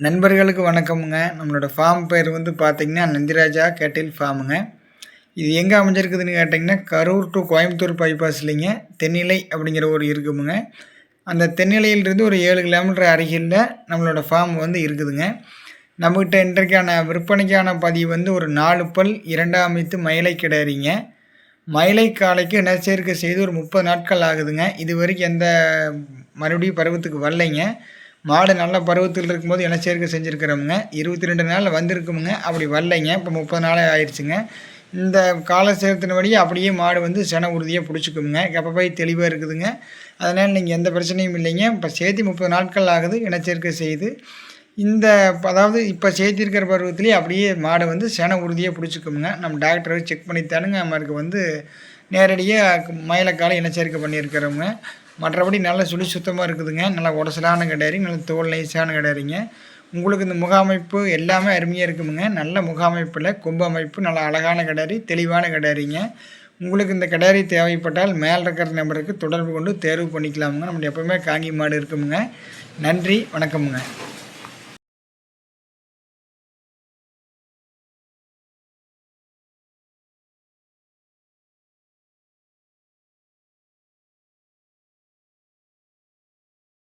நண்பர்களுக்கு வணக்கமுங்க. நம்மளோட ஃபார்ம் பேர் வந்து பார்த்திங்கன்னா நந்திராஜா கேட்டில் ஃபார்முங்க. இது எங்கே அமைஞ்சிருக்குதுன்னு கேட்டிங்கன்னா கரூர் டு கோயம்புத்தூர் பைபாஸ்லிங்க தென்னிலை அப்படிங்கிற ஒரு இருக்குமுங்க. அந்த தென்னிலையிலிருந்து ஒரு 7 கிலோமீட்டர் அருகில் நம்மளோட ஃபார்ம் வந்து இருக்குதுங்க. நம்மகிட்ட இன்றைக்கான விற்பனைக்கான பதிவு வந்து ஒரு 4 பல் 2 அமைத்து மயிலை கிடாரிங்க. மயிலை காலைக்கு இனச்சேர்க்கை செய்து ஒரு 30 நாட்கள் ஆகுதுங்க. இது வரைக்கும் எந்த மறுபடியும் பருவத்துக்கு வரலைங்க. மாடு நல்ல பருவத்தில் இருக்கும்போது இனச்சேர்க்கை செஞ்சுருக்கிறோமுங்க. 22 நாளில் வந்திருக்குமுங்க. அப்படி வரலைங்க. இப்போ 30 நாள் ஆயிடுச்சுங்க. இந்த கால சேர்த்தினபடி அப்படியே மாடு வந்து சென உறுதியாக பிடிச்சிக்குமுங்க. கெப்பப்பை தெளிவாக இருக்குதுங்க. அதனால் நீங்கள் எந்த பிரச்சனையும் இல்லைங்க. இப்போ சேர்த்தி 30 நாட்கள் ஆகுது இனச்சேர்க்கை செய்து. இந்த அதாவது இப்போ சேர்த்திருக்கிற பருவத்திலேயே அப்படியே மாடை வந்து சென உறுதியாக பிடிச்சிக்குமுங்க. நம்ம டாக்டரை செக் பண்ணித்தானுங்க நம்மளுக்கு வந்து நேரடியாக மயிலக்காலை இனச்சேர்க்கை பண்ணியிருக்கிறோங்க. மற்றபடி நல்லா சுழி சுத்தமாக இருக்குதுங்க. நல்லா உடசலான கிடாரி, நல்ல தோல் நைஸான கிடாரிங்க. உங்களுக்கு இந்த முகாமைப்பு எல்லாமே அருமையாக இருக்குமுங்க. நல்ல முகாமைப்பில் கொம்பு அமைப்பு நல்லா அழகான கிடாரி, தெளிவான கிடாரிங்க. உங்களுக்கு இந்த கிடாரி தேவைப்பட்டால் மேலே இருக்கிற நம்பருக்கு தொடர்பு கொண்டு தேர்வு பண்ணிக்கலாமுங்க. நம்மளுக்கு எப்போவுமே காங்கி மாடு இருக்குமுங்க. நன்றி, வணக்கமுங்க.